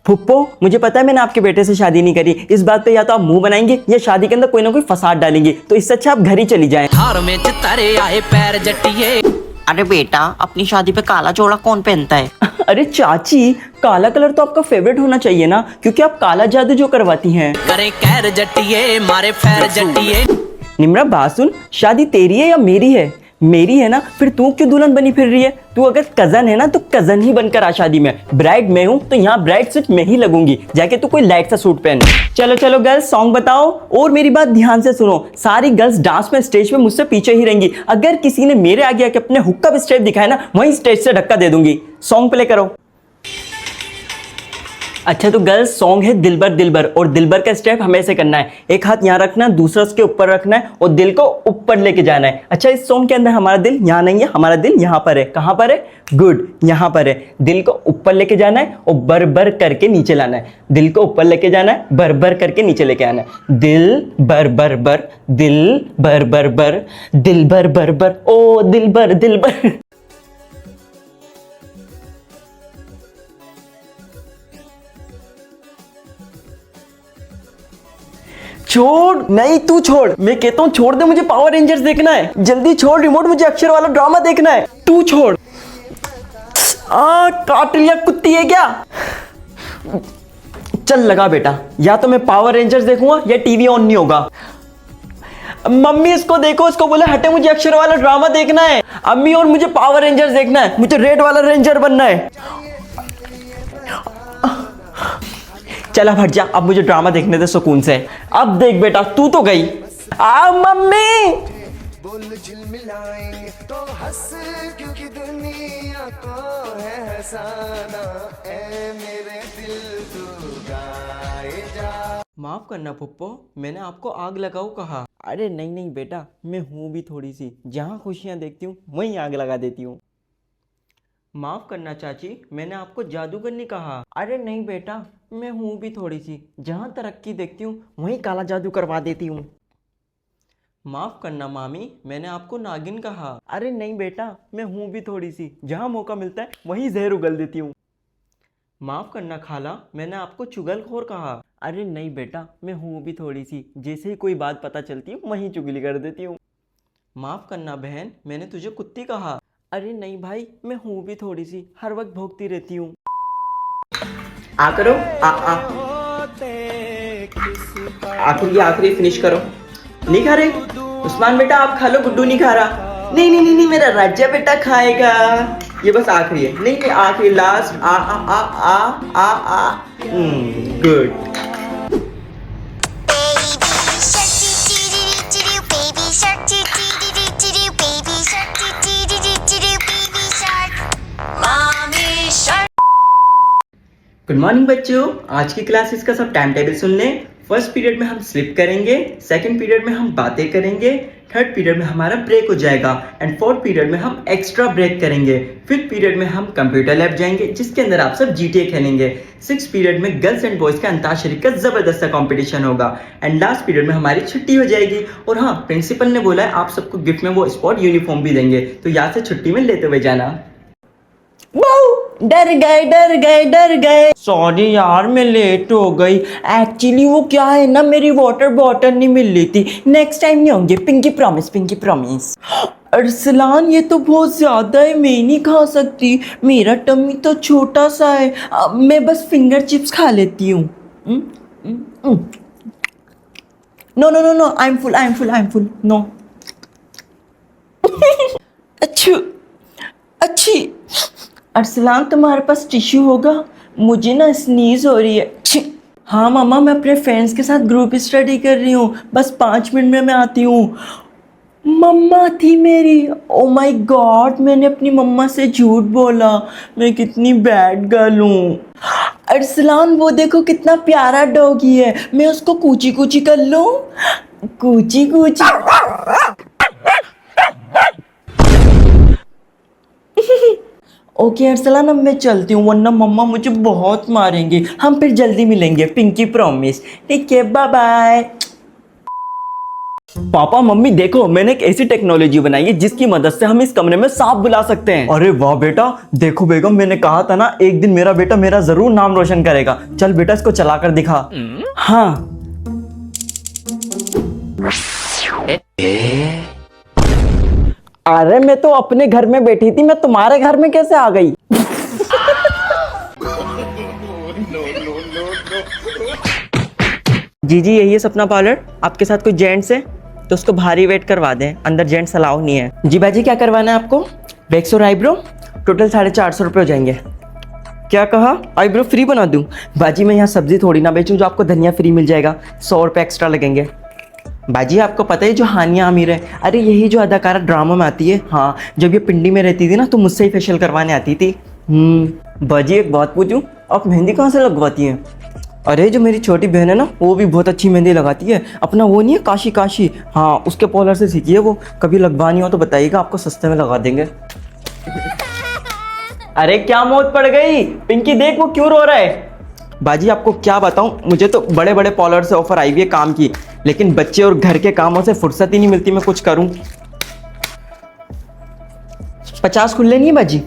फुप्पो, मुझे पता है मैंने आपके बेटे से शादी नहीं करी। इस बात पे या तो आप मुंह बनाएंगे या शादी के अंदर कोई ना कोई फसाद डालेंगे, तो इससे अच्छा आप घर ही चली जाएं। हार में चितारे आए पैर जट्टिए। अरे बेटा, अपनी शादी पे काला जोड़ा कौन पहनता है? अरे चाची, काला कलर तो आपका फेवरेट होना चाहिए ना, क्योंकि आप काला जादू जो करवाती हैं। करे कैर जट्टिए मारे फैर जट्टिए। निम्रा बात सुन, शादी तेरी है या मेरी है? मेरी है ना, फिर तू क्यों दुल्हन बनी फिर रही है? तू अगर कजन है ना तो कजन ही बनकर आ शादी में। ब्राइड मैं हूँ तो यहाँ ब्राइड सिर्फ मैं ही लगूंगी। जाके तू कोई लाइट सा सूट पहन। चलो चलो गर्ल्स, सॉन्ग बताओ। और मेरी बात ध्यान से सुनो, सारी गर्ल्स डांस में स्टेज पे मुझसे पीछे ही रहेंगी। अगर किसी ने मेरे आगे आके अपने हुक्का पे स्टेप दिखाया ना, वहीं स्टेज से धक्का दे दूंगी। सॉन्ग प्ले करो। अच्छा तो गर्ल्स, सॉन्ग है दिलबर दिलबर, और दिलबर का स्टेप हमें ऐसे करना है। एक हाथ यहाँ रखना है, दूसरा उसके ऊपर रखना है और दिल को ऊपर लेके जाना है। अच्छा, इस सॉन्ग के अंदर हमारा दिल यहाँ नहीं है, हमारा दिल यहाँ पर है। कहाँ पर है? गुड, यहाँ पर है। दिल को ऊपर लेके जाना है और बर बर करके नीचे लाना है। दिल को ऊपर लेके जाना है, बर बर करके नीचे लेके आना है। दिल बर बर बर, दिल बर बर बर, दिल बर बर बर, ओ दिल बर दिल बर। छोड़, नहीं तू छोड़, मैं कहता हूँ छोड़ दे, मुझे पावर रेंजर्स देखना है। जल्दी छोड़ रिमोट, मुझे अक्षर वाला ड्रामा देखना है। तू छोड़। काट लिया, कुत्ती है क्या? चल लगा बेटा, या तो मैं पावर रेंजर्स देखूंगा या टीवी ऑन नहीं होगा। मम्मी इसको देखो, इसको बोले हटे, मुझे अक्षर वाला ड्रामा देखना है। अम्मी, और मुझे पावर रेंजर्स देखना है, मुझे रेड वाला रेंजर बनना है। चला हट जा, अब मुझे ड्रामा देखने दे सुकून से। अब देख बेटा, तू तो गई। मम्मी बोल झिलमिलाएंगे तो हंस, क्योंकि दुनिया को है हंसाना। ए मेरे दिल तू गाए जा। माफ करना पुप्पो, मैंने आपको आग लगाओ कहा। अरे नहीं नहीं बेटा, मैं हूँ भी थोड़ी सी, जहाँ खुशियाँ देखती हूँ वहीं आग लगा देती हूँ। माफ करना चाची, मैंने आपको जादूगर नहीं कहा। अरे नहीं बेटा, मैं हूँ भी थोड़ी सी, जहाँ तरक्की देखती हूँ वहीं काला जादू करवा देती हूँ। माफ करना मामी, मैंने आपको नागिन कहा। अरे नहीं बेटा, मैं हूँ भी थोड़ी सी, जहाँ मौका मिलता है वहीं जहर उगल देती हूँ। माफ करना खाला, मैंने आपको चुगलखोर कहा। अरे नहीं बेटा, मैं हूँ भी थोड़ी सी, जैसे ही कोई बात पता चलती है वहीं चुगली कर देती हूँ। माफ करना बहन, मैंने तुझे कुत्ती कहा। अरे नहीं भाई, मैं हूँ भी थोड़ी सी, हर वक्त भोंकती रहती हूँ। आ करो, आखिरी फिनिश करो। नहीं खा रहे उस्मान बेटा, आप खा लो, गुड्डू नहीं खा रहा। नहीं नहीं नहीं, नहीं मेरा राजा बेटा खाएगा। ये बस आखिरी है। नहीं नहीं, आखिरी, लास्ट। आ आ आ आ आ आ। गुड। गुड मॉर्निंग बच्चों, आज की क्लासेस का सब टाइम टेबल सुन लें। फर्स्ट पीरियड में हम स्लिप करेंगे, सेकंड पीरियड में हम बातें करेंगे, थर्ड पीरियड में हमारा ब्रेक हो जाएगा एंड फोर्थ पीरियड में हम एक्स्ट्रा ब्रेक करेंगे। फिफ्थ पीरियड में हम कंप्यूटर लैब जाएंगे, जिसके अंदर आप सब GTA खेलेंगे। सिक्स पीरियड में गर्ल्स एंड बॉयज का अंताक्षरी का जबरदस्त कंपटीशन होगा एंड लास्ट पीरियड में हमारी छुट्टी हो जाएगी। और हाँ, प्रिंसिपल ने बोला है आप सबको गिफ्ट में वो स्पोर्ट यूनिफॉर्म भी देंगे, तो यहाँ से छुट्टी में लेते हुए जाना। डर गए डर गए डर गए। सॉरी यार, मैं लेट हो गई। एक्चुअली वो क्या है ना, मेरी वाटर बॉटल नहीं मिल रही थी। नेक्स्ट टाइम नहीं होंगे, pinky promise, pinky promise. Arsalan, ये तो बहुत ज़्यादा है, मैं नहीं खा सकती, मेरा टमी तो छोटा सा है। मैं बस फिंगर चिप्स खा लेती हूँ। No no no no, I am full, I am full, I am full, no. अच्छी अरसलान, तुम्हारे पास टिश्यू होगा? मुझे ना स्नीज हो रही है। हाँ मामा, मैं अपने फ्रेंड्स के साथ ग्रुप स्टडी कर रही हूँ, बस 5 मिनट में मैं आती हूँ। मम्मा थी मेरी। ओ माय गॉड, मैंने अपनी मम्मा से झूठ बोला, मैं कितनी बैड गर्ल हूँ। अरसलान, वो देखो कितना प्यारा डॉगी है, मैं उसको कूची कूची कर लूँ? कूची कूची। ओके अरसलान, अब मैं चलती हूँ, वरना मम्मा मुझे बहुत मारेंगे। हम फिर जल्दी मिलेंगे, पिंकी प्रॉमिस। ठीक है, बाय बाय। पापा मम्मी देखो, मैंने एक ऐसी टेक्नोलॉजी बनाई है जिसकी मदद से हम इस कमरे में सांप बुला सकते हैं। अरे वाह बेटा, देखो बेगम, मैंने कहा था ना एक दिन मेरा बेटा मेरा जरूर नाम रोशन करेगा। चल बेटा इसको चलाकर दिखा। हाँ। अरे मैं तो अपने घर में बैठी थी, मैं तुम्हारे घर में कैसे आ गई? जी जी यही है सपना पार्लर। आपके साथ कोई जेंट्स है तो उसको भारी वेट करवा दें, अंदर जेंट्स अलाउ नहीं है। जी बाजी क्या करवाना है आपको? वैक्स और आईब्रो टोटल 450 रुपये हो जाएंगे। क्या कहा? आईब्रो फ्री बना दूं? बाजी मैं यहाँ सब्जी थोड़ी ना बेचूं जो आपको धनिया फ्री मिल जाएगा, 100 रुपये एक्स्ट्रा लगेंगे। बाजी आपको पता है जो हानिया आमिर है, अरे यही जो अदाकारा ड्रामा में आती है, हाँ जब ये पिंडी में रहती थी ना तो मुझसे ही फेशियल करवाने आती थी। बाजी एक बात पूछूं, आप मेहंदी कहाँ से लगवाती हैं? अरे जो मेरी छोटी बहन है ना वो भी बहुत अच्छी मेहंदी लगाती है। अपना वो नहीं है काशी, हाँ उसके पार्लर से सीखी है वो। कभी लगवानी हो तो बताइएगा, आपको सस्ते में लगा देंगे। अरे क्या मौत पड़ गई? पिंकी देख वो क्यों रो रहा है। बाजी आपको क्या बताऊं, मुझे तो बड़े बड़े पार्लर से ऑफर आई हुई है काम की, लेकिन बच्चे और घर के कामों से फुर्सत ही नहीं मिलती मैं कुछ करूं। 50 खुले नहीं है बाजी?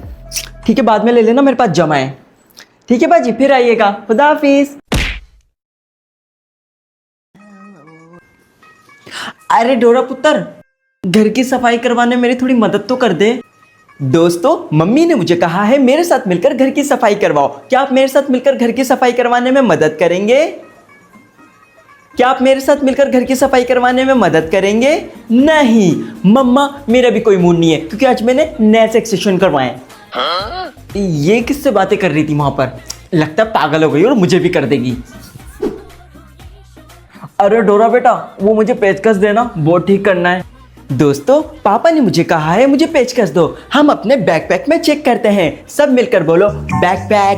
ठीक है बाद में ले लेना, मेरे पास जमा है। ठीक है बाजी फिर आइएगा, खुदा हाफिज। अरे डोरा पुत्र, घर की सफाई करवाने मेरी थोड़ी मदद तो कर दे। दोस्तों मम्मी ने मुझे कहा है मेरे साथ मिलकर घर की सफाई करवाओ। क्या आप मेरे साथ मिलकर घर की सफाई करवाने में मदद करेंगे? क्या आप मेरे साथ मिलकर घर की सफाई करवाने में मदद करेंगे? नहीं मम्मा, मेरा भी कोई मूड नहीं है क्योंकि आज मैंने नए से एक्सटेंशन करवाए। ये किससे बातें कर रही थी वहां पर? लगता है पागल हो गई और मुझे भी कर देगी। अरे डोरा बेटा, वो मुझे पेचकस देना, बोर्ड ठीक करना है। दोस्तों पापा ने मुझे कहा है मुझे पेचकस दो, हम अपने बैकपैक में चेक करते हैं। सब मिलकर बोलो बैकपैक।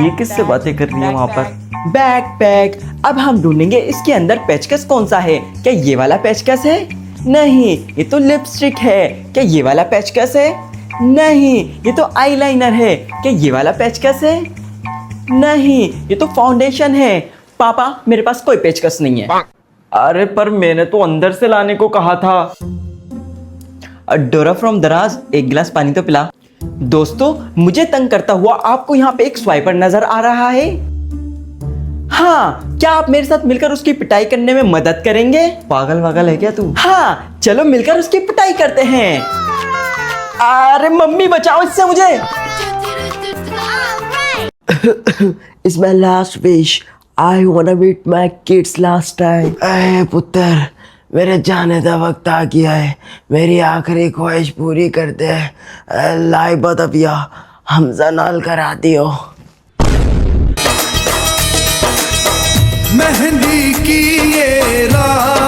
ये किससे बातें कर रही है वहां पर? बैकपैक। अब हम ढूंढेंगे इसके अंदर पेचकस कौन सा है। क्या ये वाला पेचकस है? नहीं ये तो लिपस्टिक है। क्या ये वाला पेचकस है? नहीं ये तो आईलाइनर है। क्या ये वाला पेचकस है? नहीं ये तो फाउंडेशन है। पापा मेरे पास कोई पेचकस नहीं है। अरे पर मैंने तो अंदर से लाने को कहा था। डोरा फ्रॉम दराज, एक गिलास पानी तो पिला। दोस्तों मुझे तंग करता हुआ आपको यहाँ पे एक स्वाइपर नजर आ रहा है? हाँ, क्या आप मेरे साथ मिलकर उसकी पिटाई करने में मदद करेंगे? पागल वागल है क्या तू? हाँ चलो मिलकर उसकी पिटाई करते हैं। अरे मम्मी बचाओ इससे मुझे। It's my last wish. I wanna meet my kids last time. अरे पुत्र, मेरे जाने का वक्त आ गया है। मेरी आखिरी ख्वाहिश पूरी कर दे। लाई बदबिया हमजा नाल करा दियो। मेहंदी की ये रात